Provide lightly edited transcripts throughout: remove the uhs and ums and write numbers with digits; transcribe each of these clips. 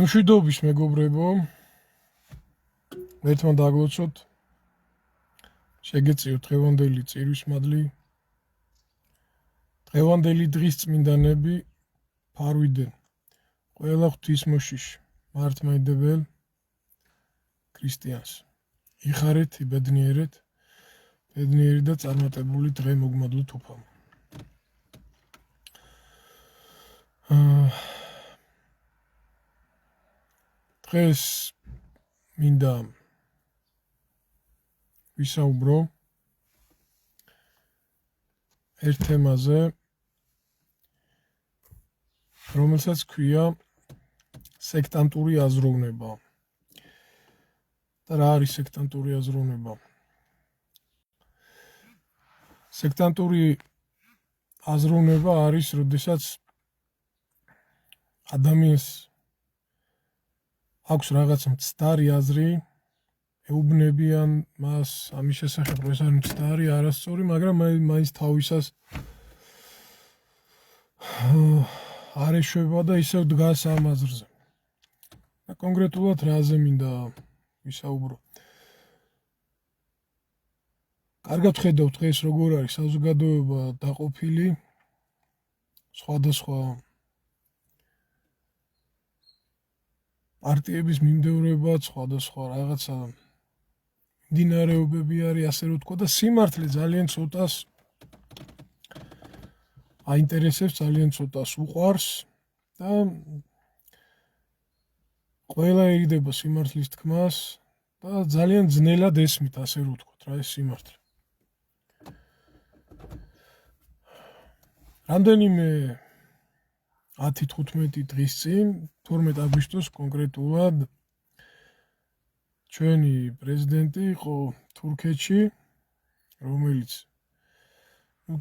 მშვიდობის მეგობრებო, ერთმანეთ დაგვოცოთ, შეგეწიოთ დღევანდელი წირვის მადლი, დღევანდელი დღის წმინდანები ფარვიდან, ყველა ღვთისმოშიშ, მართლმადიდებელ ქრისტიანს, იხარეთ, იბედნიერეთ, ბედნიერი და წარმატებული დღე მოგმადლოთ უფალ. დღეს მინდა ვისაუბრო ერთ თემაზე, რომელსაც ქვია სექტანტური აზროვნება. და რა არის სექტანტური აზროვნება? სექტანტური აზროვნება არის, როდესაც ადამიანს აქვს რაღაცა მცდარი აზრი, ეუბნებიან მას ამის შესახებ, რომ ეს არის მცდარი, არასწორი, მაგრამ მაინც თავისას არ ეშვება და ისევ დგას ამ აზრზე. და კონკრეტულად რაზე მინდა ვისაუბრო? კარგად ხედავთ დღეს როგორ არის საზოგადოება დაყოფილი, სხვადასხვა პარტიების მიმდევრება, სხვადასხვა რაღაცა მიმდინარეობები არის, ასე რომ ვთქვა, და სიმართლე ძალიან ცოტას აინტერესებს, ძალიან ცოტას უყვარს და ყველა ერიდება სიმართლის თქმას და ძალიან ძნელად ესმით, ასე რომ ვთქვა, რა ეს სიმართლე. რამდენიმე 10-15 დღის წინ, 12 აგვისტოს კონკრეტულად, ჩვენი პრეზიდენტი იყო თურქეთში, რომელიც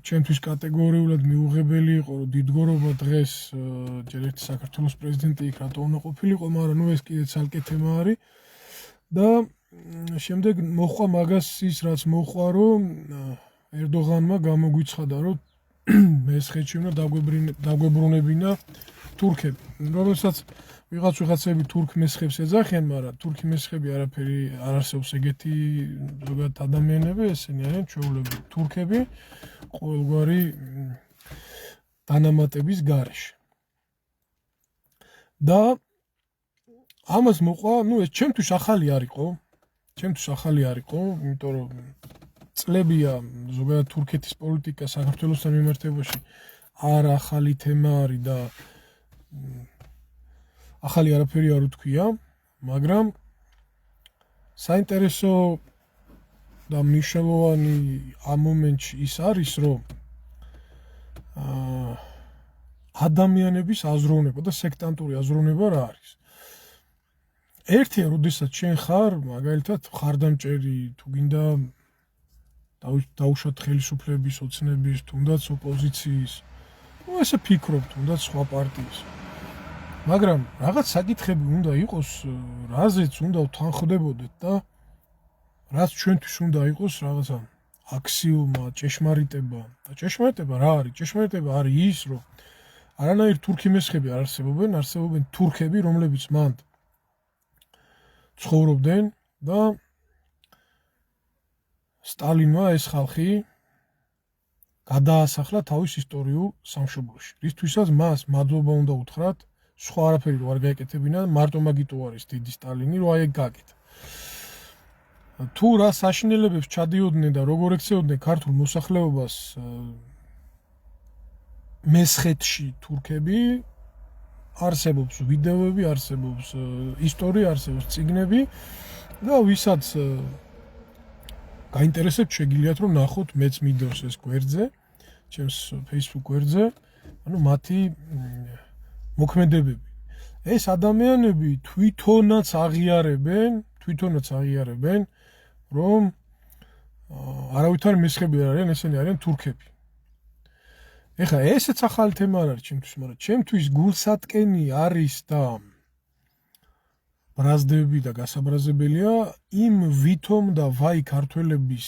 ჩემთვის კატეგორიულად მიუღებელი იყო, რომ დიდგორობა დღეს ჯერ ერთი საქართველოს პრეზიდენტი იქ რატო უნდა ყოფილიყო, მაგრამ ეს კიდე ცალკე თემა არის. და შემდეგ მოხდა მაგას ის, რაც მოხდა, რომ ერდოღანმა გამოგვიცხადა, რომ მესხეთში უნდა დაგვებრუნებინა თურქები, რომელსაც ვიღაცები თურქ მესხებს ეძახიან, მაგრამ თურქი მესხები არაფერი არ არსებობს ეგეთი ზოგადად ადამიანები, ესენი არიან ჩვეულებრივი თურქები ყოველგვარი დანამატების გარეშე. და ამას მოყვა, ეს ჩემთვის ახალი არ იყო, იმიტომ რომ წლებია ზოგადად თურქეთის პოლიტიკა საქართველოსთან მიმართებაში არ ახალი თემა არის და ახალი არაფერი არ უთქვია, მაგრამ საინტერესო და მნიშვნელოვანი ამ მომენტში ის არის, რომ ადამიანების აზროვნება და სექტანტური აზროვნება რა არის. ერთია, როდესაც შენ ხარ, მაგალითად, ხარდამჭერი, თუ გინდა დაუშვათ ხელისუფლების, ოცნების, თუნდაც ოპოზიციის, ესე ფიქრობ, თუნდაც სხვა პარტიის. მაგრამ რაღაც საკითხები უნდა იყოს, რაზეც უნდა ვთანხმდებოდეთ და რაც ჩვენთვის უნდა იყოს რაღაცა აქსიომა, ჭეშმარიტება. და ჭეშმარიტება რა არის? ჭეშმარიტება არის ის, რომ არანაირი თურქი მესხები არ არსებობენ თურქები, რომლებიც მან ცხოვრობდნენ და სტალინმა ეს ხალხი გადაასახლა თავის ისტორიულ სამშობლოში, რისთვისაც მას მადლობა უნდა უთხრათ, სხვა არაფერი რო არ გაეკეთებინა, მარტო მაგიტო არის დიდი სტალინი, რომ აი ეგ გაკეთა. თუ რა საშინელებებს ჩადიოდნენ და როგორ ექცეოდნენ ქართულ მოსახლეობას მესხეთში თურქები, არსებობს ვიდეოები, არსებობს ისტორია, არსებობს წიგნები და ვისაც გაინტერესებთ, შეგიძლიათ რომ ნახოთ, მეც მიდევს ეს გვერდზე, ჩემს Facebook გვერდზე, მათი მოქმედებები. ეს ადამიანები თვითონაც აღიარებენ, რომ არავითარი მესხები არ არიან, ესენი არიან თურქები. ეხლა ესეც ახალი თემა არ არის ჩემთვის, მაგრამ ჩემთვის გულსატკენი არის და ბრაზდები და გასაბრაზებელია იმ ვითომ და ვაი ქართველების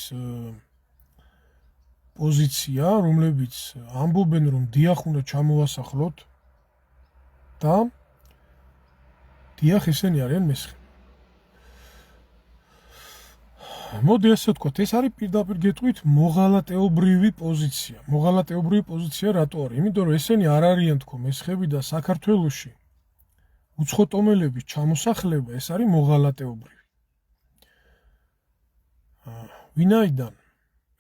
პოზიცია, რომლებიც ამბობენ, რომ დიახ უნდა ჩამოვასახლოთ და დიახ, ესენი არიან მესხები. მოდი ასე ვთქვათ, ეს არის პირდაპირ გეტყვით მოღალატეობრივი პოზიცია. მოღალატეობრივი პოზიცია რატო არის? იმიტომ რომ ესენი არ არიან თქო მესხები და საქართველოში უცხოტომელების ჩამოსახლება ეს არის მოღალატეობრივი. ვინაიდან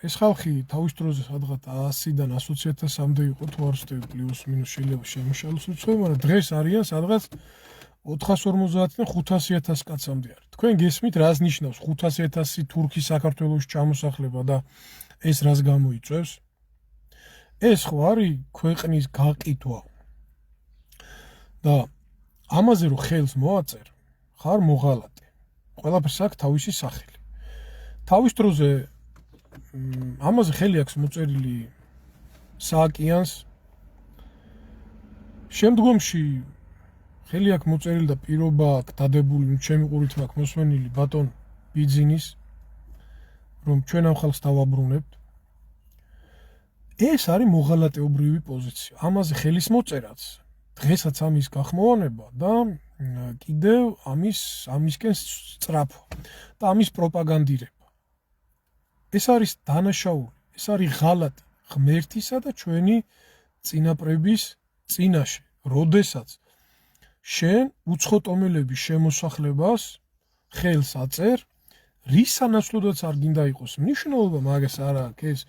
ეს ხალხი თავის დროზე სადღაც 100-დან 120,000-მდე იყო თუ არ ვცდები პლუს მინუს შეიძლება შემიშალოს უცხოები, მაგრამ დღეს არიან სადღაც 450-დან 500,000 კაცამდე არის. თქვენ გესმით რას ნიშნავს 500,000 თურქი საქართველოში ჩამოსახლება და ეს რას გამოიწვევს? ეს ხო არის ქვეყნის გაყიდვა. და ამაზე რომ ხელს მოაწერ, ხარ მოღალატე. ყველაფერს აქვს თავისი სახელი. თავის დროზე ამაზე ხელი აქვს მოწერილი სააკიანს. შემდგომში ხელი აქვს მოწერილი და პირობა აქვს დადებული, ჩემი ყურით მაქვს მოსვენილი ბატონ ბიძინის, რომ ჩვენ ამ ხალხს დავაბრუნებთ. ეს არის მოღალატეობრივი პოზიცია. ამაზე ხელის მოწერაც დღესაც ამის გახმოვანება და კიდევ ამისკენ სწრაფვა და ამის პროპაგანდირება. ეს არის დანაშაული, ეს არის ღალატი ღმერთისა და ჩვენი წინაპრების წინაშე, როდესაც შენ უცხოტომელების შემოსახლებას ხელს აწერ, რის სანაცვლოდაც არ გინდა იყოს მნიშვნელობა, მაგას არ აქვს ეს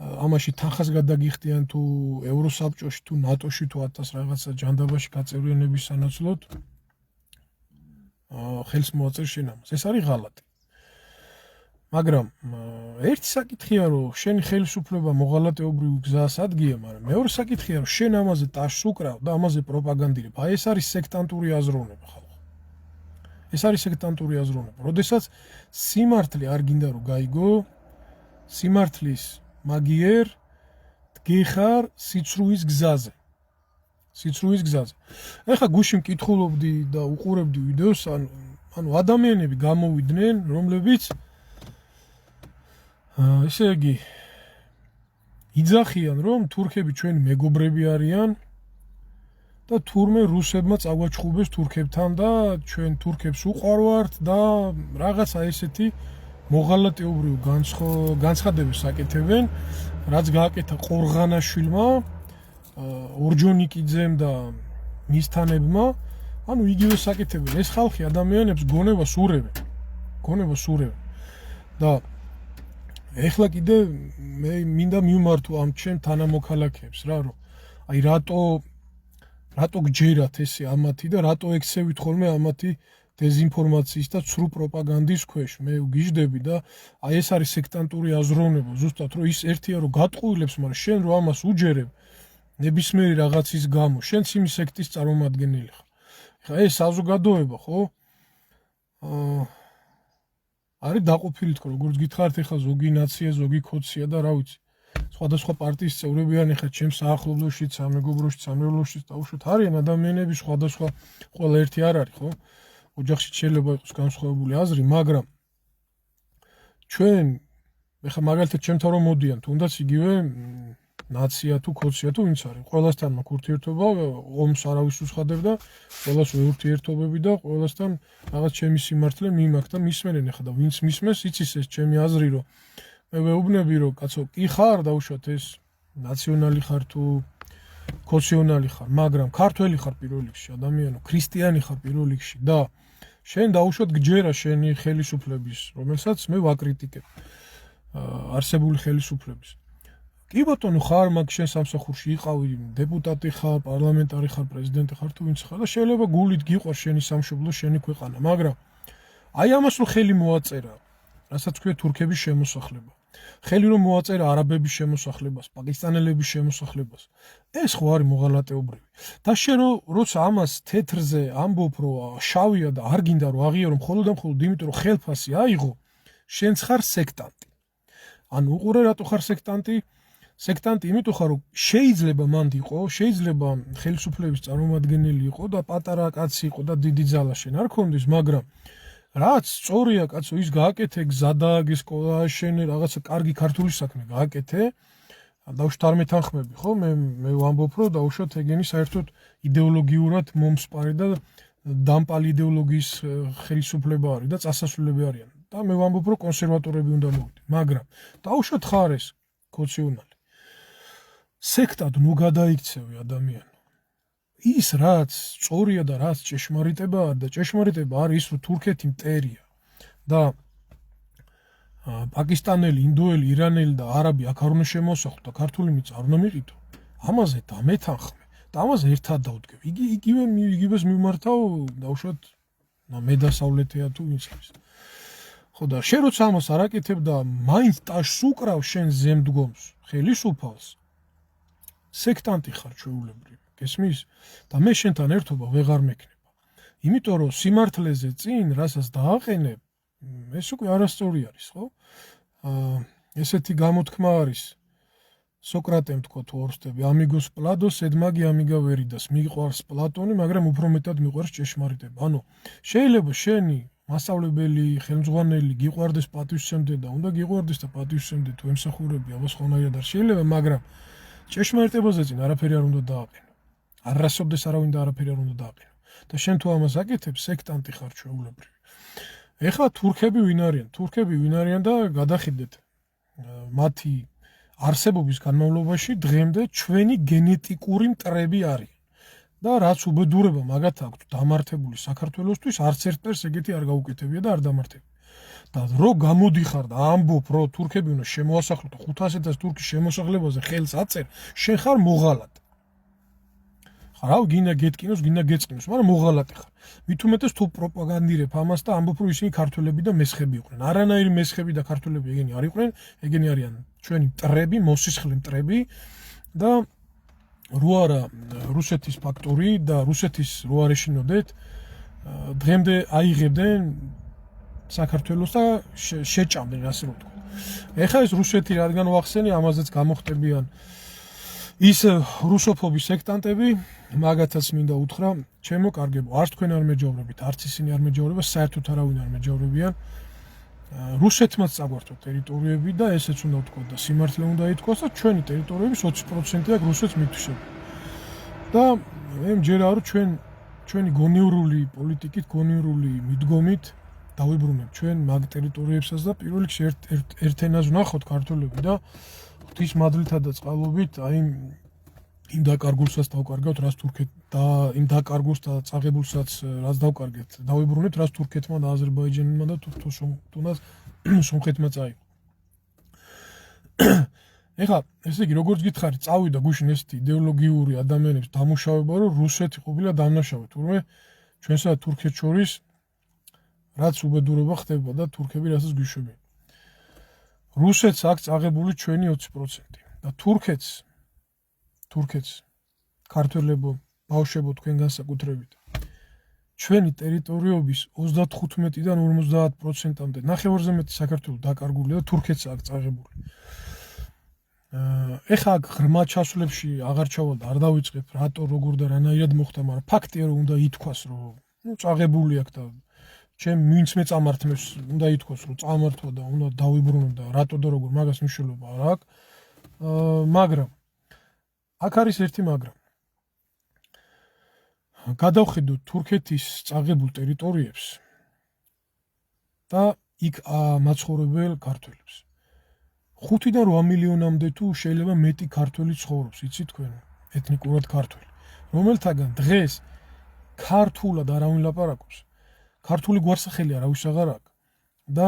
ამაში თანხას გადაგიხდიან თუ ევროსაბჭოში თუ ნატოში თუ 1000 რაღაცა ჯანდაბაში გაწევრიანების სანაცვლოდ ხელს მოაწერ შენ ამას. ეს არის ღალატი. მაგრამ ერთი საკითხია რომ შენი ხელისუფლება მოღალატეობრივი გზას ადგია, მაგრამ მეორე საკითხია რომ შენ ამაზე ტაშს უკრავ და ამაზე პროპაგანდირებ. აი ეს არის სექტანტური აზროვნება ხალხო. ეს არის სექტანტური აზროვნება. როდესაც სიმართლე არ გინდა რომ გაიგო, სიმართლის მაგიერ დგეხარ სიცრუის გზაზე. სიცრუის გზაზე. ეხლა გუშინ მკითხულობდი და უყურებდი ვიდეოს, ანუ ადამიანები გამოვიდნენ, რომლებიც ესე იგი იძახიან რომ თურქები ჩვენი მეგობრები არიან და თურმე რუსებმა წაგვაჩხუბეს თურქებთან და ჩვენ თურქებს უყვარვართ და რაღაცა ესეთი მოღალატეობრივ განცხადებას აკეთებენ, რაც გააკეთა ყორღანაშვილმა, ორჯონიკიძემ და მისთანებმა, ანუ იგივე საკეთებენ. ეს ხალხი ადამიანებს გონებას ურევენ. გონებას ურევენ. და ეხლა კიდე მე მინდა მივმართო ამ ჩემ თანამოქალაქეებს რა, რომ აი რატო გჯერათ ესე ამათი და რატო ექცევით ხოლმე ამათი დეზინფორმაციის და ცრუ პროპაგანდის ქვეშ. მე ვგიჟდები და აი ეს არის სექტანტური აზროვნება, ზუსტად რომ ის ერთია რომ გატყუილებს, მაგრამ შენ რო ამას უჯერებ ნებისმიერი რაღაცის გამო, შენც იმის სექტის წარმომადგენელი ხარ. ეხლა ეს საზოგადოება ხო? არის დაყოფილი თქო, როგორც გითხარით, ეხლა ზოგი ნაცია, ზოგი ქოცია და რა ვიცი. სხვადასხვა პარტიის წევრები არიან, ეხლა ჩემს საახლობლოშიც, სამეგობროშიც, სამეულოშიც დაუშვათ არიან ადამიანები სხვადასხვა, ყველა ერთი არ არის, ხო? ოჯახში შეიძლება იყოს განსხვავებული აზრი, მაგრამ ჩვენ ეხლა მაგალითად ჩემთან რომ მოდიან, თუნდაც იგივე ნაცია თუ ქოცია თუ ვინც არის, ყველასთან მაქვს ურთიერთობა, ომს არავის უცხადებ და ყველას ურთიერთობები და ყველასთან რაღაც ჩემი სიმართლე მიმაქვს და მისმენენ ეხლა და ვინც მისმენს, იცის ეს ჩემი აზრი, რომ მე ვეუბნები, რომ კაცო, კი ხარ დაუშვათ ეს ნაციონალი ხარ თუ ქოციონალი ხარ, მაგრამ ქართველი ხარ პირველ რიგში, ადამიანო, ქრისტიანი ხარ პირველ რიგში და შენ დაუშვათ გჯერა შენი ხელისუფლების, რომელსაც მე ვაკრიტიკებ, არსებული ხელისუფლების. კი ბატონო, ხარ მაგ შენ სამსახურში იყავი, დეპუტატი ხარ, პარლამენტარი ხარ, პრეზიდენტი ხარ თუ ვინც ხარ და შეიძლება გულით გიყვარს შენი სამშობლო, შენი ქვეყანა, მაგრამ აი ამას რომ ხელი მოაწერა, რასაც ქვია თურქების შემოსახლება. ხელი რომ მოაწერა არაბების შემოსახლებას, პაკისტანელების შემოსახლებას. ეს ხო არის მოღალატეობრივი. და შენ როცა ამას თეთრზე ამბობ, რომ შავია და არ გინდა რომ აღიარო მხოლოდ და მხოლოდ იმიტომ რომ ხელფასი აიღო, შენც ხარ სექტანტი. ანუ უყურე რატო ხარ სექტანტი? სექტანტი იმიტომ ხარ, რომ შეიძლება მანდ იყო, შეიძლება ხელისუფლების წარმომადგენელი იყო და პატარა კაცი იყო და დიდი ძალა შენ არ ქონდეს, მაგრამ რაც სწორია კაცო, ის გააკეთე, გზა დააგე, სკოლა აშენე, რაღაცა კარგი ქართული საქმე გააკეთე. დავუშვათ არ მეთანხმები, ხო? მე ვამბობ, რომ დავუშვათ ეგენი საერთოდ იდეოლოგიურად მომსპარი და დამპალი იდეოლოგიის ხელისუფლება არის და წასასვლელები არიან. და მე ვამბობ, რომ კონსერვატორები უნდა მოვიდეთ, მაგრამ დაუშვათ ხარეს ქოციონალი. სექტად ნუ გადაიქცევი ადამიანი. ის რაც სწორია და რაც ჭეშმარიტებაა და ჭეშმარიტება არის ის, რომ თურქეთი მტერია და პაკისტანელი, ინდოელი, ირანელი და არაბი აქ არ უნდა შემოსახლო და ქართული მიწა არ უნდა მიყიდო. ამაზე დამეთანხმე და ამაზე ერთად დავდგებ. იგივეს მიმართავ დაუშვათ მე დასავლეთია თუ ვინც არის. ხო და შენ როცა ამას არ აკეთებ და მაინც ტაშს უკრავ შენ ზემდგომს, ხელისუფალს, სექტანტი ხარ ჩვეულებრივ, გესმის? და მე შენთან ერთობა ვეღარ მექნება. იმიტომ რომ სიმართლეზე წინ, რასაც დააყენებ, ეს უკვე არასწორი არის, ხო? ესეთი გამოთქმა არის. სოკრატემ თქვა თუ ორსტები, ამიგოს პლადო, სედმაგი ამიგა ვერიდას, მიყვარს პლატონი, მაგრამ უფრო მეტად მიყვარს ჭეშმარიტება. ანუ შეიძლება შენი მასწავლებელი, ხელმძღვანელი გიყვარდეს პატივისცემდე და უნდა გიყვარდეს და პატივისცემდე თუ ემსახურები ამას ხონაირად არ შეიძლება, მაგრამ ჭეშმარიტებაზე წინ არაფერი არ უნდა დააყენო. არასოდეს არავინ და არაფერი არ უნდა დააყენო. და შენ თუ ამას აკეთებ, სექტანტი ხარ ჩვეულებრივი. ეხლა თურქები ვინ არიან? თურქები ვინ არიან და გადახედეთ მათი არსებობის განმავლობაში დღემდე ჩვენი გენეტიკური მტრები არის. და რაც უბედურება მაგათ აქვთ დამართებული საქართველოსთვის, არც ერთ პერს ეგეთი არ გაუკეთებია და არ დამართებია. და რო გამოდიხარ და ამბობ, რომ თურქები უნდა შემოასახლო და 500,000 თურქის შემოსახლებაზე ხელს აწერ, შენ ხარ მოღალატე. ხარავ, გინდა გეტკინოს, გინდა გეწყინოს, მაგრამ მოღალატე ხარ. მით უმეტეს თუ პროპაგანდირებ ამას და ამბობ, რომ ისინი ქართველები და მესხები იყვნენ. არანაირი მესხები და ქართველები ეგენი არ იყვნენ, ეგენი არიან ჩვენი მტრები, მოსისხლე მტრები და რო არა რუსეთის ფაქტორი და რუსეთის რო არ ეშინოდეთ, დღემდე აიღებდნენ საქართველოს და შეჭამდნენ, ასე რომ ვთქვა. ეხლა ეს რუსეთი რადგან ვახსენე, ამაზეც გამოხტებიან ის რუსოფობის სექტანტები, მაგათაც მინდა უთხრა, ჩემო კარგებო, არც თქვენ არ მეჯავრებით, არც ისინი არ მეჯავრება, საერთოდ არავინ არ მეჯავრებიან. რუსეთმაც წაგვართვა ტერიტორიები და ესეც უნდა ვთქვა და სიმართლე უნდა ითქვას და ჩვენი ტერიტორიების 20% აქ რუსეთს მithვისებია. და მე მჯერა რომ ჩვენი გონივრული პოლიტიკით, გონივრული მიდგომით დავიბრუნებ ჩვენ მაგ ტერიტორიებსაც და პირველ რიგში ერთ ენას ვნახოთ ქართველები და ღვთის მადლითა და წყალობით აი იმ დაკარგულსაც დავკარგავთ, რაც თურქეთ და იმ დაკარგულს და წაღებულსაც რაც დავკარგეთ, დავიბრუნეთ, რაც თურქეთმა და აზერბაიჯანმა და თუნდაც სომხეთმა წაიღო. ეხლა ესე იგი როგორც გითხარი, წავიდა გუშინ ესეთი იდეოლოგიური ადამიანების დამუშავება, რომ რუსეთი ყოფილა დამნაშავე, თურმე ჩვენსა და თურქეთს შორის რაც უბედურება ხდება და თურქები რასაც გვიშვებიან. რუსეთს აქვს წაღებული ჩვენი 20% და თურქეთს ქართველებო, ბავშვებო თქვენ განსაკუთრებით ჩვენი ტერიტორიობის 35-დან 50%-მდე, ნახევარზე მეტი საქართველო დაკარგულია და თურქეთს აქვს წაღებული. ეხლა ღრმა ჩასვლებში აღარ ჩავალ და არ დავიწყებ რატო როგორ და რანაირად მოხდა, მაგრამ ფაქტია რომ უნდა ითქვას რომ წაღებული აქვს და ჩემ ვინც მე წამართმევს უნდა ითქვას რომ წამართვა და უნდა დავიბრუნო და რატო და როგორ მაგას მნიშვნელობა არ აქვს. მაგრამ აქ არის ერთი მაგრამ. გადავხედოთ თურქეთის წაღებულ ტერიტორიებს და იქ მაცხოვრებელ ქართველებს. 5-დან 8 მილიონამდე თუ შეიძლება მეტი ქართველი ცხოვრობს, იცით თქვენ, ეთნიკურად ქართველი, რომელთაგან დღეს ქართულად არავინ ლაპარაკობს. ქართული გვარსახელი არავის აღარ აქვს და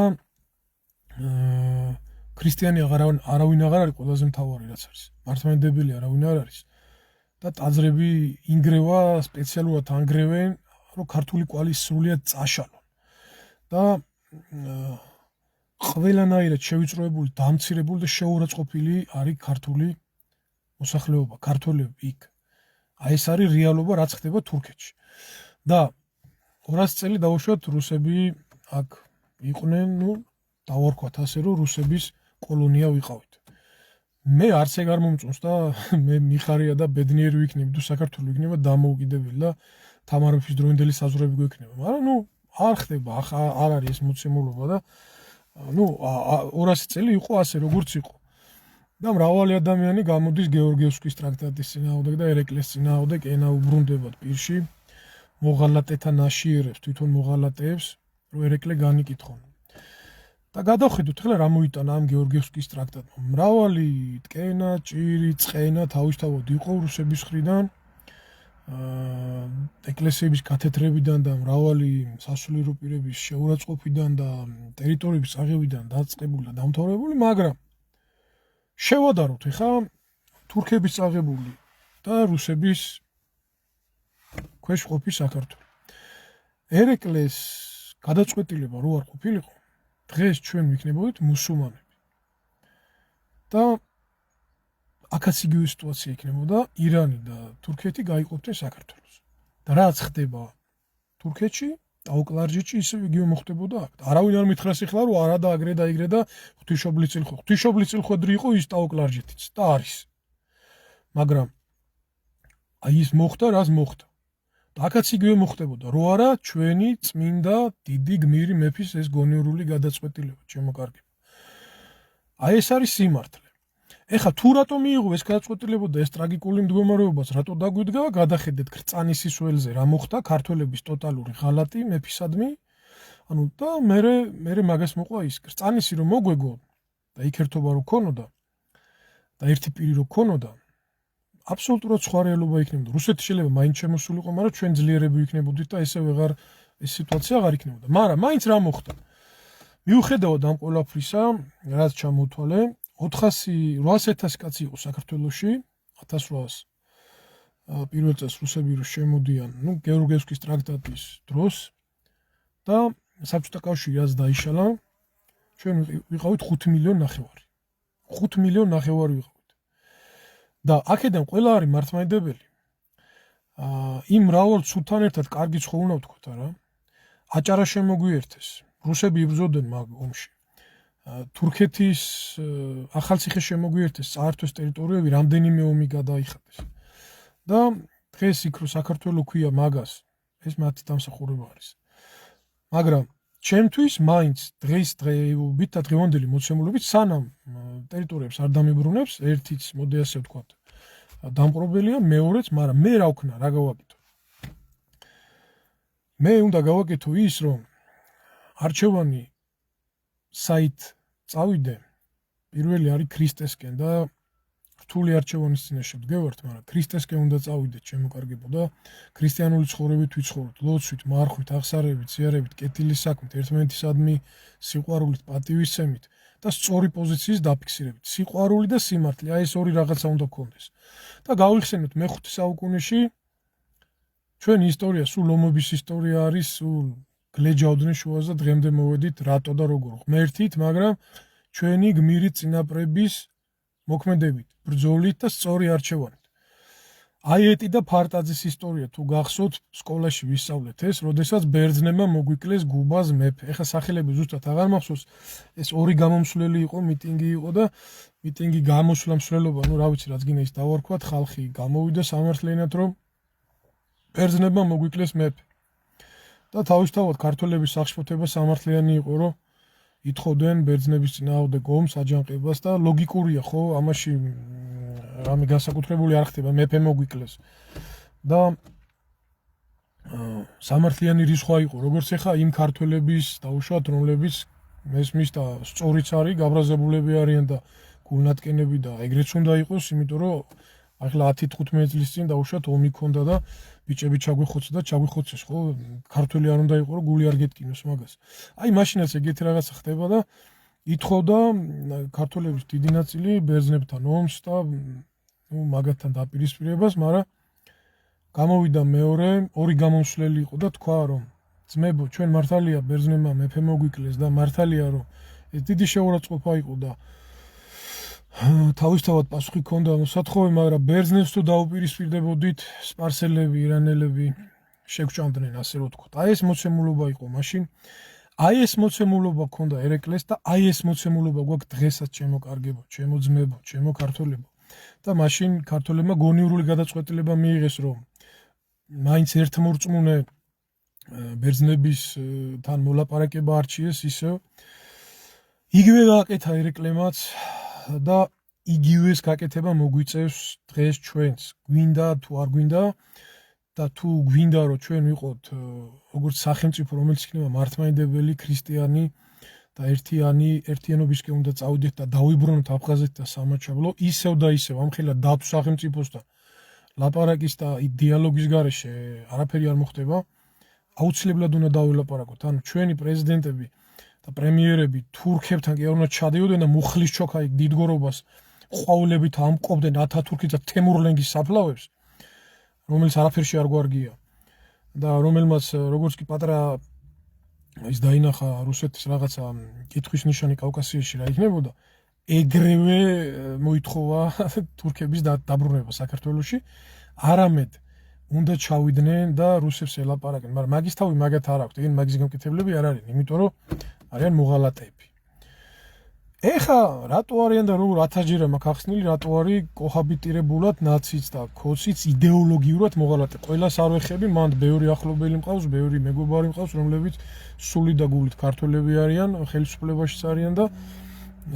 ქრისტიანი არავინ აღარ არის ყველაზე მთავარი რაც არის. მართლმადიდებელი არავინ არ არის. და ტაძრები ინგრევა, სპეციალურად ანგრევენ, რომ ქართული კვალი სრულიად წაშალონ. და ყველანაირად შევიწროებული, დამცირებული და შეურაცხყოფილი არის ქართული მოსახლეობა, ქართველები იქ. აი ეს არის რეალობა, რაც ხდება თურქეთში. და 200 წელი დავუშვათ რუსები აქ იყვნენ, დავარქვათ ასე, რომ რუსების კოლონია ვიყავით. მე არც ეგ არ მომწონს და მე მიხარია და ბედნიერი ვიქნები თუ საქართველო იქნება დამოუკიდებელი და თამარ მეფის დროინდელი საზღვრები გვექნება. მაგრამ არ ხდება, არ არის ეს მოცემულობა და 200 წელი იყო ასე როგორც იყო. და მრავალი ადამიანი გამოდის გეორგიევსკის ტრაქტატის წინააღმდეგ და ერეკლეს წინააღმდეგ, ენა უბრუნდებათ პირში. მოღალატეთა ნაშიერებს, თვითონ მოღალატეებს, რომ ერეკლე განიკითხონ. და გადავხედოთ ახლა რა მოიტანა ამ გეორგიევსკის ტრაქტატმა. მრავალი ტკენა, ჭირი, წყენა თავისთავად იყო რუსების მხრიდან, ეკლესიების კათედრებიდან და მრავალი სასულიერო პირების შეურაცხყოფიდან და ტერიტორიების აღებიდან დაწყებული და დამთავრებული, მაგრამ შევადაროთ ახლა თურქების აღებული და რუსების ქვეშ ყოფი საქართველო. ერეკლეს გადაწყვეტილება რო არ ყოფილიყო, დღეს ჩვენ ვიქნებოდით მუსულმანები. და აქაც იგივე სიტუაცია იქნებოდა, ირანი და თურქეთი გაიყოფდნენ საქართველოს. და რაც ხდება თურქეთში, ტაუკლარჯეთში ისევ იგივე მოხდებოდა აქ. არავინ არ მითხრას ახლა რომ არა და აგრე და იგრე და ღვთისმშობლისწილხვედრი იყო ის ტაუკლარჯეთიც და არის. მაგრამ აი ის მოხდა, რას მოხდა. და აქაც იგივე მოხდებოდა, რო არა ჩვენი წმინდა დიდი გმირი მეფის ეს გონივრული გადაწყვეტილება, ჩემო კარგებო. აი ეს არის სიმართლე. ეხლა თუ რატომ მიიღო ეს გადაწყვეტილება და ეს ტრაგიკული მდგომარეობაც რატო დაგვიდგა, გადახედეთ ქრწანისის ველზე რა მოხდა, ქართველების ტოტალური ღალატი მეფისადმი. ანუ და მე მაგას მოყვა ის ქრწანისი რომ მოგვეგო და იქ ერთობა რო ქონოდა და ერთი პირი რო ქონოდა, აბსოლუტურად სხვა რეალობა იქნებოდა. რუსეთი შეიძლება მაინც შემოსულიყო, მაგრამ ჩვენ ძლიერები ვიქნებოდით და ესე ვეღარ ეს სიტუაცია აღარ იქნებოდა. მაგრამ მაინც რა მოხდა? მიუხედავად ამ ყველაფრისა, რაც ჩამოთვალე, 800,000 კაცი იყო საქართველოში, 1800 პირველ წელს რუსები რო შემოდიან, გეორგიევსკის ტრაქტატის დროს და საბჭოთა კავშირი რაც დაიშალა, ჩვენ ვიყავით 5 მილიონი ნახევარი. 5 მილიონი ნახევარი ვიყავით. და აქედან ყველა არის მართლმადიდებელი. იმ მრავალ ცუდთან ერთად კარგიც ხო უნდა ვთქვათ, არა? აჭარა შემოგვიერთეს. რუსები იბრძოდნენ მაგ ომში. თურქეთის ახალციხე შემოგვიერთეს, წაართვეს ტერიტორიები, რამდენიმე ომი გადაიხადეს. და დღეს იქ რო საქართველო ქვია მაგას, ეს მათი დამსახურება არის. მაგრამ ჩემთვის მაინც დღეობით და დღევანდელი მოცემულობით სანამ ტერიტორიებს არ დამიბრუნებს, ერთიც მოდი ასე ვთქვათ, დამპყრობელია, მეორეც, მაგრამ მე რა ვქნა, რა გავაკეთო? მე უნდა გავაკეთო ის, რომ არჩევანი საით წავიდე, პირველი არის ქრისტესკენ და რთული არჩევანის წინაშე ვდგევართ, მაგრამ ქრისტესკენ უნდა წავიდეთ, ჩემო კარგებო და ქრისტიანული ცხოვრებით ვიცხოვროთ, ლოცვით, მარხვით, აღსარებით, ზიარებით, კეთილის საქმით, ერთმანეთისადმი სიყვარულით, პატივისცემით და სწორი პოზიციის დაფიქსირებით. სიყვარული და სიმართლე, აი ეს ორი რაღაცა უნდა გქონდეს. და გავიხსენოთ მე-5 საუკუნეში ჩვენი ისტორია, სულ ომების ისტორია არის, სულ გლეჯავდნენ შუაზე და დღემდე მოვედით რატო და როგორ ღმერთით, მაგრამ ჩვენი გმირი წინაპრების მოქმედებით, ბრძოლით და სწორი არჩევანით. აიეტი და ფარტაძის ისტორია თუ გახსოვთ, სკოლაში ვისწავლეთ ეს, როდესაც ბერძნებმა მოგვიკლეს გუბას მეფე. ეხლა სახელები ზუსტად აღარ მახსოვს, ეს ორი გამომსვლელი იყო, მიტინგი იყო და მიტინგი გამოსვლა მსვლელობა, რა ვიცი რაც გინდა ის დავარქვათ, ხალხი გამოვიდა სამართლიანად, რომ ბერძნებმა მოგვიკლეს მეფე. და თავისთავად ქართველების სახშფოთება სამართლიანი იყო, რომ ითხოვდნენ ბერძნების წინააღმდეგ ომს, აჯანყებას და ლოგიკურია, ხო, ამაში რამე განსაკუთრებული არ ხდება, მეფე მოგვიკლეს. და სამართლიანი რისხვა იყო, როგორც ახლა იმ ქართველების დაუშვათ, რომლებიც მესმის და სწორიც არის, გაბრაზებულები არიან და გულნატკენები და ეგრეც უნდა იყოს, იმიტომ რომ ახლა 10-15 წლის წინ დაუშვათ ომი ქონდა და ბიჭები ჩაგვიხოცეს და ჩაგვიხოცეს, ხო, ქართველი არ უნდა იყო, რომ გული არ გეტკინოს მაგას. აი მაშინაც ეგეთი რაღაცა ხდება და ითხოვდა ქართველების დიდი ნაწილი ბერძნებთან ომს და მაგათთან დაპირისპირებას, მაგრამ გამოვიდა მეორე, ორი გამომსვლელი იყო და თქვა, რომ ძმებო, ჩვენ მართალია ბერძნებმა მეფე მოგვიკლეს და მართალია, რომ ეს დიდი შეურაცხყოფა იყო და თავისთავად პასუხი ჰქონდა მოსათხოვე, მაგრამ ბერძნებს თუ დაუპირისპირდებოდით, სპარსელები, ირანელები შეგვჭამდნენ, ასე რომ ვთქვათ. აი ეს მოცემულობა იყო მაშინ. აი ეს მოცემულობა ჰქონდა ერეკლეს და აი ეს მოცემულობა გვაქვს დღესაც, ჩემო კარგებო, ჩემო ძმებო, ჩემო ქართველებო. და მაშინ ქართველებმა გონივრული გადაწყვეტილება მიიღეს, რომ მაინც ერთმორწმუნე ბერძნებისთან მოლაპარაკება არჩიეს ისევ. იგივე გააკეთა ერეკლემაც და იგივეს გაკეთება მოგვიწევს დღეს ჩვენს. გვინდა თუ არ გვინდა, და თუ გვინდა რომ ჩვენ ვიყოთ როგორც სახელმწიფო რომელიც იქნება მართლმადიდებელი, ქრისტიანი და ერთიანობისკენ უნდა წავიდეთ და დავიბრუნოთ აფხაზეთი და სამაჩაბლო ისევ და ისევ ამხელა დათვ სახელმწიფოსთან ლაპარაკის და დიალოგის გარეშე არაფერი არ მოხდება აუცილებლად უნდა დავილაპარაკოთ ანუ ჩვენი პრეზიდენტები და პრემიერები თურქებთან კი არ უნდა ჩადიოდნენ და მუხლის ჩოქა იქ დიდგორობას ყვავილებით ამკობდნენ ათათურქის და თემურლენგის საფლავებს რომელიც არაფერში არ გვარგია და რომელმაც როგორც კი პატრა ის დაინახა რუსეთის რაღაცა კითხვის ნიშანი კავკასიაში რა იქნებოდა ეგრევე მოითხოვა თურქების დაბრუნება საქართველოში არამედ უნდა ჩავიდნენ და რუსებს ელაპარაკენ მაგრამ მაგის თავი მაგათ არ აქვს ეგენ მაგის გამკეთებლები არ არიან იმიტომ რომ არიან მოღალატეები ეხა რატო არიან და როგორ 1000-ჯერ მაქვს ახსნილი რატო არის კოჰაბიტირებულად ნაციც და ქოციც იდეოლოგიურად მოღალატე ყველას არ ვეხები მანდ ბევრი ახლობელი მყავს ბევრი მეგობარი მყავს რომლებიც სული და გულით ქართველები არიან ხელისუფლებაშიც არიან და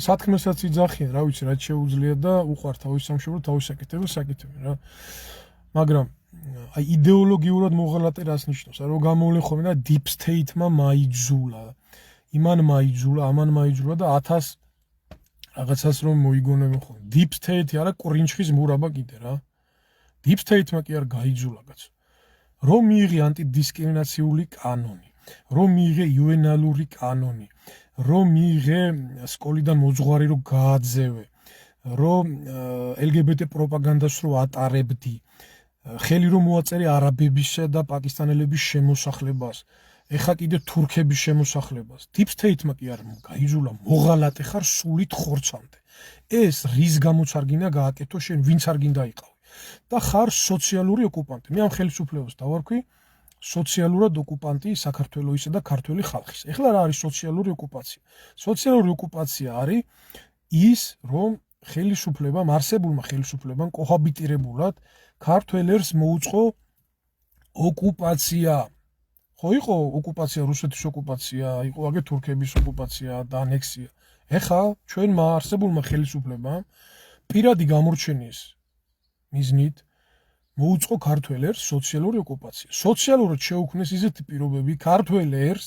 სათქმესაც იძახიან რა ვიცი რაც შეუძლია და უყვართ თავის სამშობლო თავის საკეთებელს საკეთებენ რა მაგრამ აი იდეოლოგიურად მოღალატე რას ნიშნავს რომ გამოვლენ ხოლმე და deep state-მა მაიძულა იმან მაიძულა ამან მაიძულა და 1000 რაღაცას რომ მოიგონებენ ხოლმე deep state არა კურინჩხის მურაბა კიდე რა deep state-მა კი არ გაიძულა კაცო რომ მიიღე ანტიდისკრიმინაციული კანონი რომ მიიღე იუენალური კანონი რომ მიიღე სკოლიდან მოძღვარი რომ გააძევე რომ LGBT პროპაგანდას რო ატარებდი ხელი რომ მოაწერე არაბებისა და პაკისტანელების შემოსახლებას ეხა კიდე თურქების შემოსახლებას deep state-მა კი არ გაიძულა მოღალატე ხარ სულით ხორცამდე ეს რის გამოც არ გინდა გააკეთო შენ ვინც არ გინდა იყავი და ხარ სოციალური ოკუპანტი მე ამ ხელისუფლებას დავარქვი სოციალურად ოკუპანტი საქართველოისა და ქართველი ხალხის ეხლა რა არის სოციალური ოკუპაცია სოციალური ოკუპაცია არის ის რომ ხელისუფლებამ არსებულმა ხელისუფლებამ კოჰაბიტირებულად ქართველებს მოუწყო ოკუპაცია ხო იყო ოკუპაცია რუსეთის ოკუპაცია იყო აგე თურქების ოკუპაცია და ანექსია ეხა ჩვენმა არსებულმა ხელისუფლებამ პირადი გამორჩენის მიზნით მოუწყო ქართველებს სოციალური ოკუპაცია სოციალურად შეუქმნეს ისეთი პირობები ქართველებს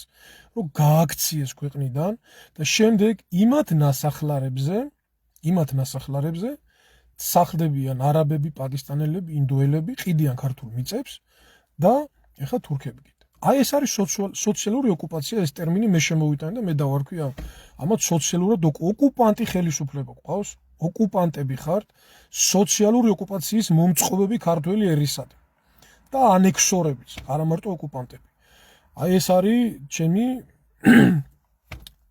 რომ გააქციეს ქვეყნიდან და შემდეგ იმათ ნასახლარებზე სახლდებიან არაბები პაკისტანელები ინდოელები ყიდიან ქართულ მიწებს და ეხა თურქები აი ეს არის სოციალური ოკუპაცია ეს ტერმინი მე შემოვიტანე და მე დავარქვი ამათ სოციალურად ოკუპანტი ხელისუფლება გყავს ოკუპანტები ხართ სოციალური ოკუპაციის მომწყობები ქართველი ერისად და ანექსორებიც არა მარტო ოკუპანტები აი ეს არის ჩემი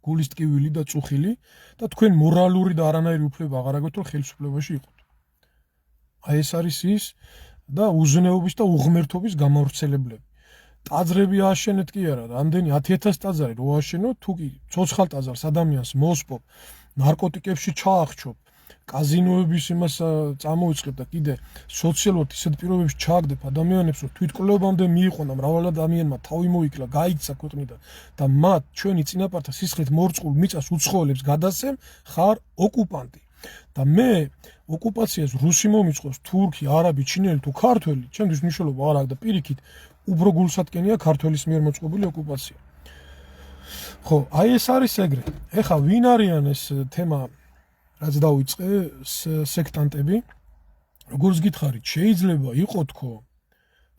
გულის ტკივილი და წუხილი და თქვენ მორალური და არანაირი უფლება აღარ აქვთ რომ ხელისუფლებაში იყოთ აი ეს არის ის და უზნეობის და უღმერთობის გამავრცელებლები ტაძრები ააშენეთ კი არა რამდენი 10000 ტაძარი რო ააშენო თუ კი ცოცხალ ტაძარს ადამიანს მოსპობ ნარკოტიკებში ჩაახჩობ კაზინოების იმას წამოიწყებ და კიდე სოციალურად ისეთ პირობებში ჩააგდებ ადამიანებს რომ თვითკვლევამდე მიიყვან და მრავალ ადამიანმა თავი მოიკლა გაიქცა ქვეყნიდან და მათ ჩვენი წინაპართა სისხლით მორწყულ მიწას უცხოელებს გადასცემ ხარ ოკუპანტი და მე ოკუპაციას რუსი მომიწყოს თურქი არაბი ჩინელი თუ ქართველი ჩემთვის მნიშვნელობა არ აქვს და პირიქით უფრო გულსატკენია ქართველის მიერ მოწყობილი ოკუპაცია ხო აი ეს არის ეგრე ეხა ვინ არიან ეს თემა რაც დავიწყე სექტანტები როგორც გითხარით შეიძლება იყო თქო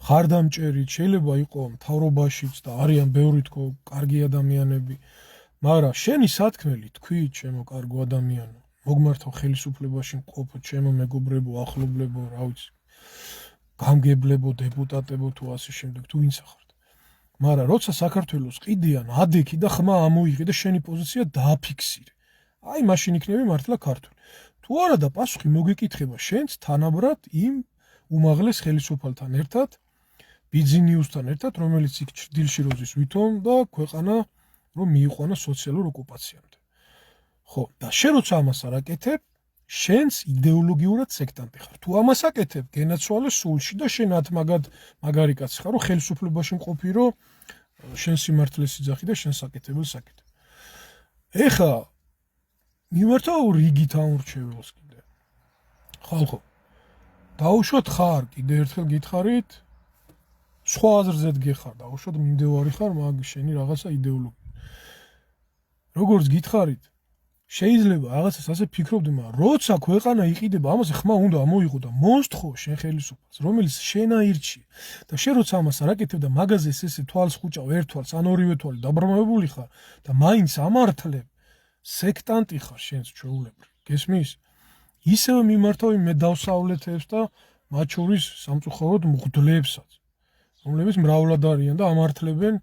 ხარდამჭერი შეიძლება იყო მთავრობაშიც და არიან ბევრი თქო კარგი ადამიანები მაგრამ შენი სათქმელი თქვი ჩემო კარგო ადამიანო მოგმართო ხელისუფლებაში მყოფო ჩემო მეგობრებო ახლობლებო რა ვიცი გამგებლებო დეპუტატებო თუ ასე შემდეგ თუ ვინც ახართ მაგრამ როცა საქართველოს ყიდიან ადექი და ხმა ამოიღე და შენი პოზიცია დააფიქსირე აი მაშინ იქნები მართლა ქართული თუ არა და პასუხი მოგეკითხება შენც თანაბრად იმ უმაღლეს ხელისუფალთან ერთად ბიზნიუსთან ერთად რომელიც იქ ჭრდილში როზის ვითომ და ქვეყანა რომ მიიყვანა სოციალურ ოკუპაციამდე ხო და შენ როცა ამას არ აკეთებ შენს იდეოლოგიურად სექტანტი ხარ თუ ამას აკეთებ გენაცვალე სულში და შენ მაგარი კაცი ხარ რომ ხელისუფლებაში მყოფი რომ შენ სიმართლეს იძახი და შენ საკეთებელს აკეთებ ეხა მიმართა რიგით აურჩეველს კიდე ხალხო დაუშვათ ხარ კიდე ერთხელ გითხარით სხვა აზრზედ გეხარ და უშოთ მიმდევარი ხარ მაგ შენი რაღაცა იდეოლოგია. როგორც გითხარით, შეიძლება რაღაცას ასე ფიქრობდი, მაგრამ როცა ქვეყანა იყიდება, ამაზე ხმა უნდა ამოიღო და მოსთხო შენ ხელისუფალს, რომელიც შენ აირჩიე და შენ როცა ამას არაკეთებ და მაგაზე ესე თვალს ხუჭავ ერთ თვალს, ან ორივე თვალი დაბრმავებული ხარ და მაინც ამართლებ, სექტანტი ხარ შენც ჩვეულებრივ. გესმის? ისევ მიმართავი მე დავსავლეთებს და მათ შორის სამწუხაროდ მღვდლებსაც, რომლებიც მრავლად არიან და ამართლებენ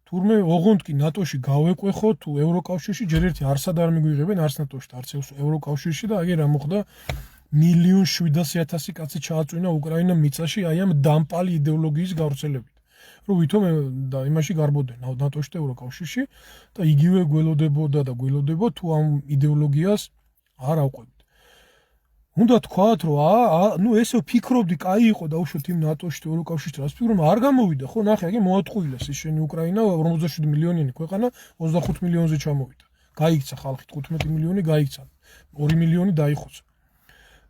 თურმე ოღონდ კი ნატოში გავეკვეხო თუ ევროკავშირში ჯერ ერთი არსად არ მიგვიღებენ არც ნატოში და არც ევროკავშირში და აგერ რა მოხდა 1,700,000 კაცი ჩააწვინა უკრაინა მიწაში აი ამ დამპალი იდეოლოგიის გავრცელებით. რომ ვითომ და იმაში გარბოდნენ ნატოში და ევროკავშირში და იგივე გველოდებოდა და გველოდება თუ ამ იდეოლოგიას არ ავყვებით. უნდა თქვათ რომ ნუ ესე ფიქრობდი, კაი იყო და უშოთ იმ ნატოში და ევროკავშირში რას ფიქრობ, არ გამოვიდა, ხო, ნახე, აგი მოატყუილეს ის შენი უკრაინა 57 მილიონიანი ქვეყანა 25 მილიონზე ჩამოვიდა. გაიქცა ხალხი 15 მილიონი გაიქცა. 2 მილიონი დაიხოცა.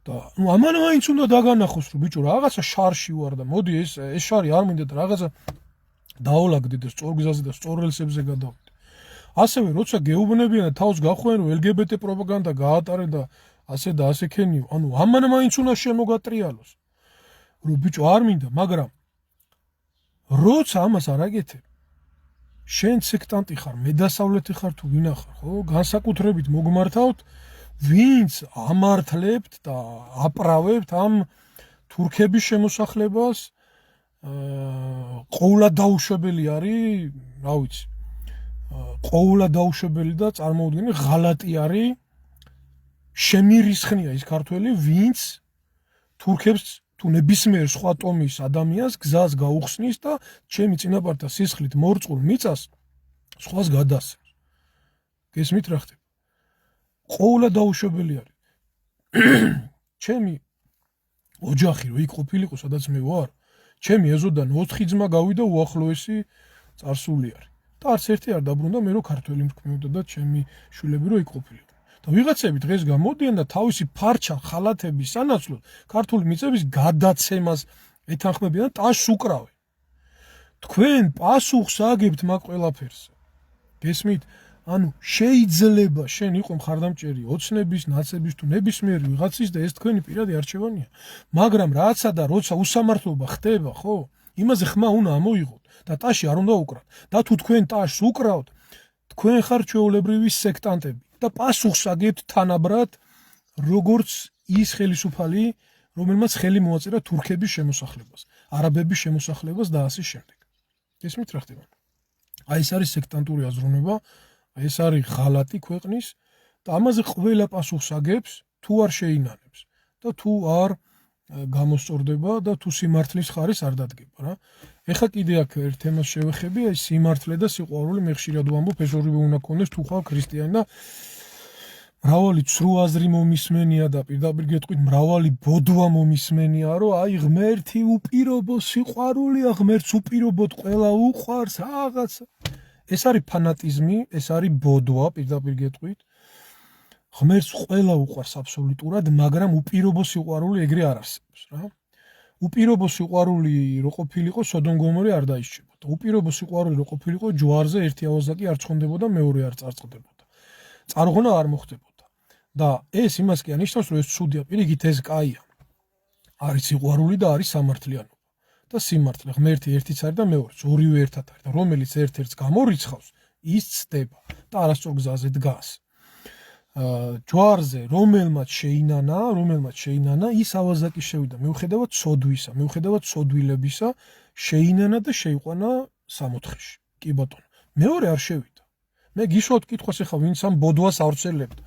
და ნუ ამან მაინც უნდა დაგანახოს, რომ ბიჭო რაღაცა შარში ვარ და მოდი ეს შარი არ მინდა და რაღაცა დაოლაგდი და სწორ გზაზე და სწორ რელსებზე გადავიდე. ასევე როცა გეუბნებიან და თავს გახვენ რომ LGBT პროპაგანდა გაატარენ და ასე და ასე ქენიო, ანუ ამან მაინც უნდა შემოგატრიალოს. რომ ბიჭო არ მინდა, მაგრამ როცა ამას არ აკეთებ, შენ სექტანტი ხარ, მედასავლეთი ხარ თუ ვინა ხარ, ხო? განსაკუთრებით მოგმართავთ, ვინც ამართლებთ და აპრავებთ ამ თურქების შემოსახლებას, ყოვლა დაუშვებელი არის, რა ვიცი, ყოვლა დაუშვებელი და წარმოუდგენელი ღალატი არის. შემირისხნია ის ქართველი, ვინც თურქებს თუ ნებისმიერ სხვა ტომის ადამიანს გზას გაუხსნის და ჩემი წინაპართა სისხლით მორწყულ მიწას სხვას გადასცემს. გესმით რა ხდება? ყოვლა დაუშვებელი არის. ჩემი ოჯახი რო იქ ყოფილიყო, სადაც მე ვარ, ჩემი ეზოდან 4 ძმა გავიდა უახლოესი წარსული არის. და არც ერთი არ დაბრუნდა მე რო ქართველი მრქმევდა და ჩემი შვილები რო იქ ყოფილიყო. და ვიღაცები დღეს გამოდიან და თავისი ფარჩა ხალათების სანაცვლოდ ქართული მიწების გადაცემას ეთანხმებიან და ტაშს უკრავენ. თქვენ პასუხს აგებთ მაგ ყველაფერზე. გესმით? ანუ შეიძლება შენ იყო მხარდამჭერი ოცნების, ნაცების თუ ნებისმიერი ვიღაცის და ეს თქვენი პირადი არჩევანია. მაგრამ რაცა და როცა უსამართლობა ხდება, ხო? იმაზე ხმა უნდა ამოიღოთ და ტაში არ უნდა უკრავთ. და თუ თქვენ ტაშს უკრავთ, თქვენ ხარ ჩვეულებრივი სექტანტები. და პასუხს აგებთ თანაბრად, როგორც ის ხელისუფალი, რომელმაც ხელი მოაწერა თურქების შემოსახლებას, არაბების შემოსახლებას და ასე შემდეგ. გესმით რა ხდება? აი ეს არის სექტანტური აზროვნება, ეს არის ღალატი ქვეყნის და ამაზე ყველა პასუხს აგებს, თუ არ შეინანებს და თუ არ გამოსწორდება და თუ სიმართლის ხარის არ დადგება რა. ეხლა კიდე აქ ერთ თემას შევეხები, აი სიმართლე და სიყვარული, მე ხშირად ვამბობ, ეს ორივე უნდა კონდეს თუ ხარ ქრისტიანი და მრავალი ცრუ აზრი მომისმენია და პირდაპირ გეტყვით მრავალი ბოდვა მომისმენია, რომ აი ღმერთი უპირობო სიყვარულია, ღმერთს უპირობოდ ყველა უყვარს, რაღაცა. ეს არის ფანატიზმი, ეს არის ბოდვა, პირდაპირ გეტყვით. ღმერთს ყველა უყვარს აბსოლუტურად, მაგრამ უპირობო სიყვარული ეგრე არ არსებობს რა. უპირობო სიყვარული რო ყოფილიყო, სოდომ გომორი არ დაისჭებოდა. უპირობო სიყვარული რო ყოფილიყო, ჯვარზე ერთი ავაზაკი არ ცხონდებოდა, მეორე არ წარწყდებოდა. წარღონა არ მოხდებოდა. და ეს იმას კი ანიშნავს, რომ ეს ცუდია, პირიქით ეს კაია. არის სიყვარული და არის სამართლიანობა. და სიმართლე, ღმერთი ერთიც არის და მეორეც, ორივე ერთად არის და რომელიც ერთ-ერთს გამორიცხავს, ის ცდება და არასწორ გზაზე დგას. ჯვარზე რომელმაც შეინანა, ის ავაზაკი შევიდა, მიუხედავად ცოდვისა, მიუხედავად ცოდვილებისა, შეინანა და შეიყვანა სამოთხეში. კი ბატონო, მეორე არ შევიდა. მე გისვათ კითხვას ახლა ვინც ამ ბოდვას ავრცელებთ,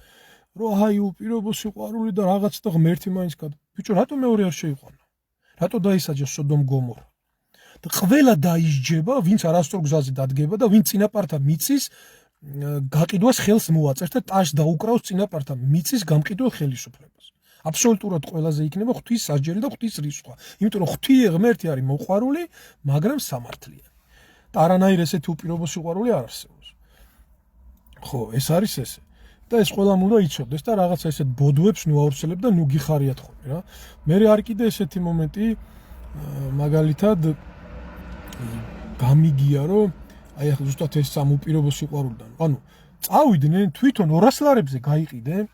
რომ აი უპირობო სიყვარული და რაღაც და ღმერთი მაინც გადა. ბიჭო, რატო მეორე არ შეიყვანა? რატო დაისაჯა სოდომ გომორა? და ყველა დაისჯება, ვინც არასწორ გზაზე დადგება და ვინც წინაპართა მიწის გაყიდვას ხელს მოაწერს და ტაშს დაუკრავს წინაპართა მიწის გამყიდველ ხელისუფლებას. აბსოლუტურად ყველაზე იქნება ღვთის სასჯელი და ღვთის რისხვა. იმიტომ რომ ღვთი ღმერთი არის მოყვარული, მაგრამ სამართლიანი. და არანაირ ესეთი უპირობო სიყვარული არ არსებობს. ხო, ეს არის ესე. და ეს ყველამ უნდა იცოდეს და რაღაცა ესეთ ბოდვებს ნუ ავრცელებ და ნუ გიხარიათ ხოლმე რა. მე არის კიდე ესეთი მომენტი, მაგალითად გამიგია რომ აი ახლა ზუსტად ეს სამუპირობო სიყვარულიდან ანუ წავიდნენ თვითონ 200 ლარებზე გაიყიდენ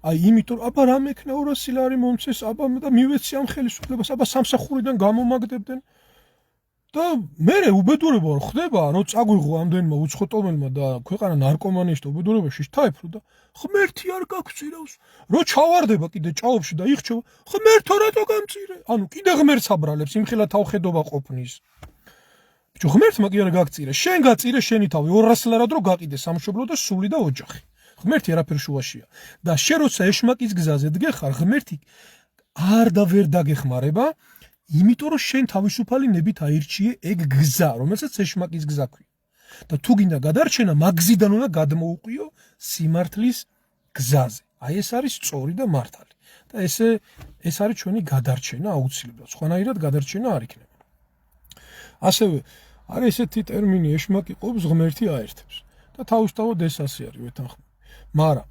აი იმიტომ აბა რა მექნა 200 ლარი მომცეს აბა და მივეცი ამ ხელისუფლებას აბა სამსახურიდან გამომაგდებდნენ და მე უბედურება რომ ხდება რომ წაგვიღო ამდენმა უცხოტომელმა და ქვეყანა ნარკომანიაში და უბედურებაში შთაეფრო და ღმერთი არ გაგწირავს რო ჩავარდება კიდე ჭაობში და იხჩება ღმერთო რატო გამწირე ანუ კიდე ღმერთს აბრალებს იმხელა თავხედობა ყოფნის ბიჭო ღმერთმა კი არ გაგწირე შენ გაწირე შენი თავი 200 ლარად რო გაყიდე სამშობლო და სული და ოჯახი ღმერთი არაფერ შუაშია და შენ როცა ეშმაკის გზაზე დგეხარ ღმერთი არ და ვერ დაგეხმარება იმიტომ რომ შენ თავისუფალი ნებით აირჩიე ეგ გზა რომელსაც ეშმაკის გზა ქვია და თუ გინდა გადარჩენა მაგზიდან უნდა გადმოუყიო სიმართლის გზაზე აი ეს არის სწორი და მართალი და ეს არის ჩვენი გადარჩენა აუცილებლად სხვანაირად გადარჩენა არ იქნება ასევე არის ესეთი ტერმინი ეშმაკი ყოფს ღმერთი აერთებს და თავისთავად ეს ასე არის ვეთანხმები მაგრამ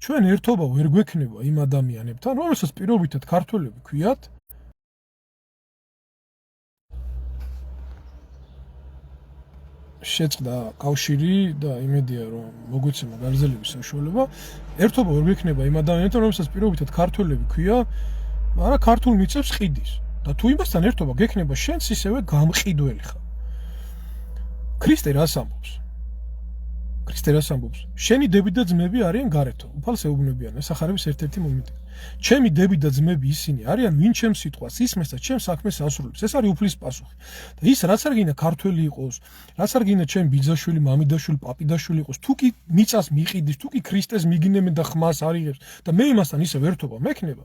ჩვენ ერთობა ვერ გვექნება იმ ადამიანებთან რომელსაც პირობითად ქართველები ქვიათ შეწყდა კავშირი და იმედია რომ მოგვეცემა გაგრძელების საშუალება ერთობა ვერ გვექნება იმ ადამიანებთან რომელსაც პირობითად ქართველები ქვია მაგრამ ქართულ მიწებს ყიდის და თუ იმასთან ერთობა გექნება შენც ისევე გამყიდველი ხარ ქრისტე რას ამბობს შენი დები და ძმები არიან გარეთო უფალს ეუბნებიან ესახარების ერთ-ერთი მომენტი ჩემი დები და ძმები ისინი არიან ვინ ჩემს სიტყვას ისმეს და ჩემს საქმეს ასრულებს ეს არის უფლის პასუხი და ის რაც არ გინდა ქართველი იყოს რაც არ გინდა ჩემ ბიძაშვილი მამიდაშვილი პაპიდაშვილი იყოს თუ კი მიწას მიყიდის თუ კი ქრისტეს მიგინებენ და ხმას არიღებს და მე იმასთან ისევ ერთობა მექნება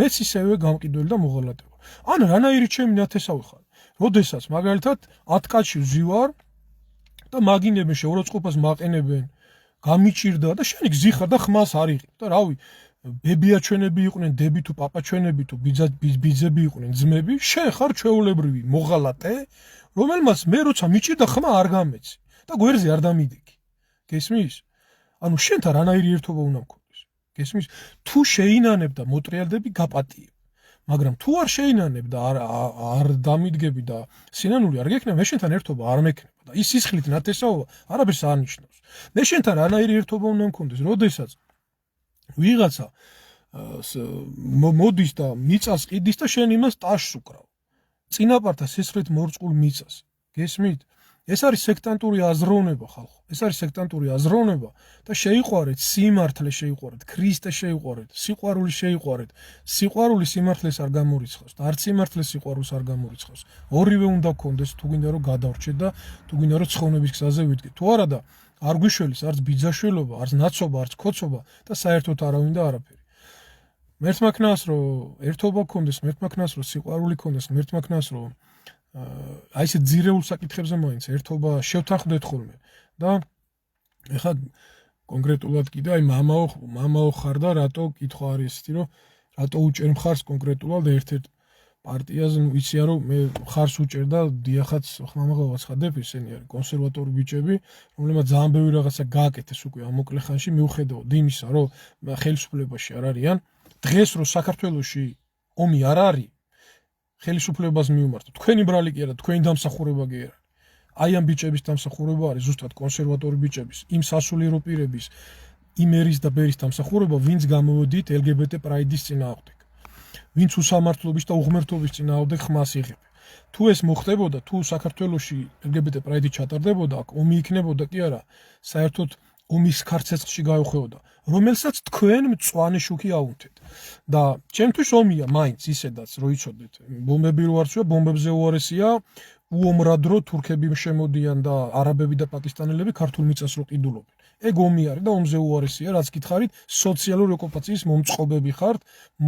მეც ისევე გამყიდველი და მოღალატება ან რანაირი ჩემი ნათესავი ხარ როდესაც მაგალითად 10 კაცი ვზივარ და მაგინებენ შეურაცხყოფას მაყენებენ გამიჭირდა და შენი გზიხარ და ხმას არიღებ და რავი ბებია ჩვენები იყვნენ დები თუ პაპა ჩვენები თუ ბიძები იყვნენ ძმები შენ ხარ ჩვეულებრივი მოღალატე რომელმაც მე როცა მიჭირდა ხმა არ გამეცი და გვერდზე არ დამიდექი გესმის ანუ შენთან რანაირი ერთობა უნდა მქონდეს გესმის თუ შეინანებ და მოტრიალდები გაპატიებ მაგრამ თუ არ შეინანებ და არ დამიდგები და სინანული არ გექნება მე შენთან ერთობა არ მექნება და ის სისხლით ნათესაობა არაფერს არ ნიშნავს მე შენთან რანაირი ერთობა უნდა მქონდეს როდესაც ვიღაცა მოდის და მიწას ყიდის და შენ იმას ტაშს უკრავ წინაპართა სისხლით მორწყულ მიწას გესმით ეს არის სექტანტური აზროვნება ხალხო ეს არის სექტანტური აზროვნება და შეიყვარეთ სიმართლე შეიყვარეთ ქრისტე შეიყვარეთ სიყვარული შეიყვარეთ სიყვარული სიმართლეს არ გამორიცხავს და არც სიმართლე სიყვარულს არ გამორიცხავს ორივე უნდა გქონდეს თუ გინდა რომ გადავრჩეთ და თუ გინდა რომ ცხოვნების გზაზე ვიდგეთ თუ არა და არ გვიშველის არც ბიძაშველობა არც ნაცობა არც ქოცობა და საერთოდ არავინ და არაფერი მერთმა ქნას რომ ერთობა გქონდეს მერთმა ქნას რომ სიყვარული გქონდეს მერთმა ქნას რომ აი ეს ძირეულ საკითხებზე მაინც ერთობა შევთანხმდეთ ხოლმე და ეხლა კონკრეტულად კიდე აი მამაო ხარ და რატო კითხვა არის ისეთი რომ რატო უჭერ მხარს კონკრეტულად ერთ-ერთ პარტიაზე ვიცია რომ მე მხარს უჭერ და დიახაც ხმამაღლა ვაცხადებ ისინი არის კონსერვატორი ბიჭები რომლებმაც ძალიან ბევრი რაღაცა გააკეთეს უკვე ამ მოკლე ხანში მიუხედავად იმისა რომ ხელისუფლებაში არ არიან დღეს რომ საქართველოში ომი არ არის ხელისუფლებას მიუმართოთ თქვენი ბრალი კი არა თქვენი დამსახურება კი არა აი ამ ბიჭების დამსახურება არის ზუსტად კონსერვატორი ბიჭების იმ სასულიერო პირების იმ ერის და ბერის დამსახურება ვინც გამოვედით LGBT პრაიდის წინააღმდეგ ვინც უსამართლობის და უღმერთობის წინააღმდეგ ხმას იღებ თუ ეს მოხდებოდა თუ საქართველოში LGBT პრაიდი ჩატარდებოდა აქ ომი იქნებოდა კი არა საერთოდ ომის ქარცეცხლში გაუხვეოდა რომელსაც თქვენ მწვანე შუქი აუნთეთ და ჩემთვის ომია მაინც ისედაც რო იცოდეთ ბომბები რო არჩია ბომბებზე უარესია უომრად რო თურქები შემოდიან და არაბები და პაკისტანელები ქართულ მიწას რო ყიდულობენ ეგ ომი არის და ომზე უარესია რაც გითხარით სოციალური ოკუპაციის მომწყობები ხართ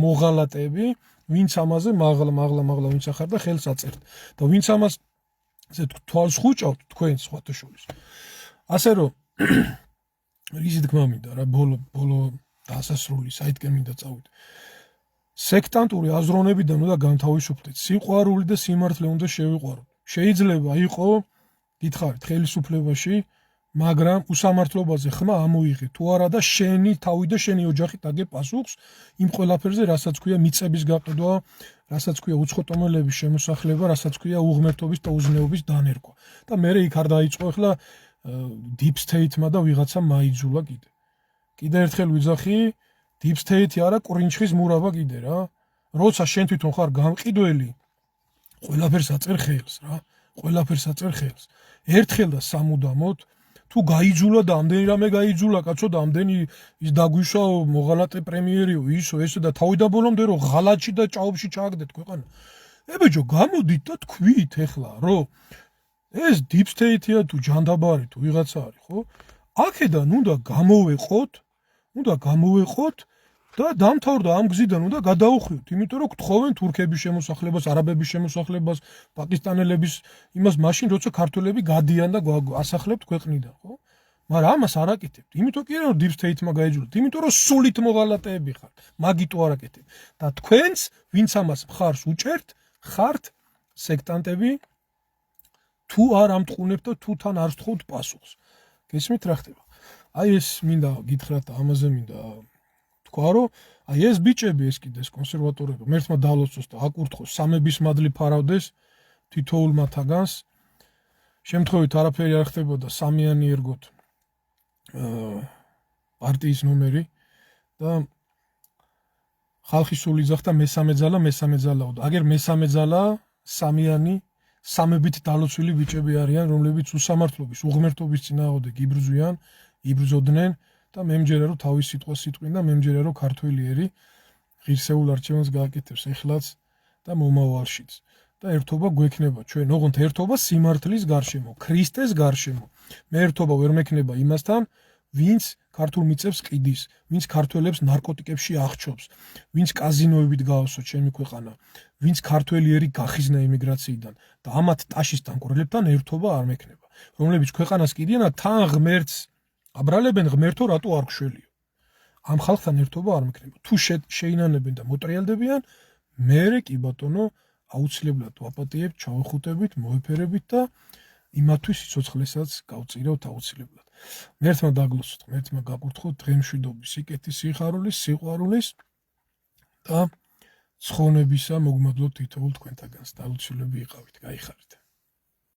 მოღალატეები ვინც ამაზე მაღლა ვინც ახარ და ხელს აწერთ და ვინც ამას ესე თვალს ხუჭავთ თქვენ სხვათა შორის ასე რომ ისი თქმა მინდა რა ბოლო დასასრული საითკენ მინდა წავიდე სექტანტური აზროვნებიდან უნდა განთავისუფლდეთ სიყვარული და სიმართლე უნდა შევიყვაროთ შეიძლება იყო გითხარით ხელისუფლებაში მაგრამ უსამართლობაზე ხმა ამოიღე თუ არა და შენი თავი და შენი ოჯახი დაგე პასუხს იმ ყველაფერზე, რასაც ქვია მიწების გაყიდვა, რასაც ქვია უცხოტომელების შემოსახლება, რასაც ქვია უღმერთობის და უზნეობის დანერგვა. და მე იქ არ დაიწყო ახლა deep state-მა და ვიღაცამ მაიძულა კიდე. კიდე ერთხელ ვიძახი, deep state-ი არა, ყრინჩხის მურავა კიდე რა. როცა შენ თვითონ ხარ გამყიდველი, ყველაფერს აწერ ხელს რა. ყველაფერს აწერ ხელს. ერთხელ და სამუდამოდ თუ გაიძულა და ამდენი რამე გაიძულა, კაცო და ამდენი ის დაგვიშაო მოღალატე პრემიერიო, ისო ესო და თავიდან ბოლომდე რომ ღალატში და ჭაობში ჩააგდეთ ქვეყანა. ებეჯო, გამოდით და თქვით ეხლა, რომ ეს deep state-ია თუ ჯანდაბარი თუ ვიღაცა არის, ხო? აქედან უნდა გამოვეყოთ და დამთავრდა ამ გზიდან უნდა გადაუხვიოთ, იმიტომ რომ გთხოვენ თურქების შემოსახლებას, არაბების შემოსახლებას, პაკისტანელების იმას მაშინ როცა ქართველები გადიან და ასახლებთ ქვეყნიდან, ხო? მაგრამ ამას არ აკეთებთ. იმიტომ კი რომ deep state-მა გაიძულოთ, იმიტომ რომ სულით მოღალატეები ხართ, მაგიტო არ აკეთებთ. და თქვენც, ვინც ამას მხარს უჭერთ, ხართ სექტანტები, თუ არ ამტყუნებთ და თუ თან არ ვთხოვთ პასუხს. გესმით რა ხდება? აი ეს მინდა გითხრათ და ამაზე მინდა თქვა, რომ აი ეს ბიჭები, ეს კიდე კონსერვატორები, მერთმა დალოცოს და აკურთხოს, სამების მადლი ფარავდეს თითოეულ მათაგანს. შემთხვევით არაფერი არ ხდებოდა, სამიანი ერგოთ პარტიის ნომერი და ხალხი სულ იძახდა მესამე ძალაო. აგერ მესამე ძალა სამიანი სამებით დალოცვილი ბიჭები არიან, რომლებიც უსამართლობის, უღმერთობის წინააღმდეგ იბრძოდნენ და მე მჯერა რომ თავის სიტყვას სიტყვინ და მე მჯერა რომ ქართველიერი ღირსეულ არჩევანს გააკეთებს ეხლაც და მომავალშიც. და ერთობა გვექნება ჩვენ, ოღონდ ერთობა სიმართლის გარშემო, ქრისტეს გარშემო. მე ერთობა ვერ მექნება იმასთან, ვინც ქართულ მიწებს ყიდის, ვინც ქართველებს ნარკოტიკებში აღჭობს, ვინც კაზინოებით გაავსოთ ჩემი ქვეყანა, ვინც ქართველიერი გახიზნა იმიგრაციიდან და ამათ ტაშისთან ყურლებთან ერთობა არ მექნება, რომლებიც ქვეყანას ყიდიან და თან ღმერთს აბრალებენ, ღმერთო რატო არ გშველიო. ამ ხალხთან ერთობა არ მექნება. თუ შეინანებენ და მოტრიალდებიან, მერე კი ბატონო აუცილებლად ვაპატიებთ, ჩავეხუტებით, მოეფერებით და იმათთვის სიცოცხლესაც გავწირავთ აუცილებლად. მერთმა დაგლოცოთ, მერთმა გაკურთხოთ დღემშვიდობის, სიკეთის, სიხარულის, სიყვარულის და ცხონებისა მოგმადლობთ თითოეულ თქვენთაგანს. დაუცილებლები იყავით, გაიხარით.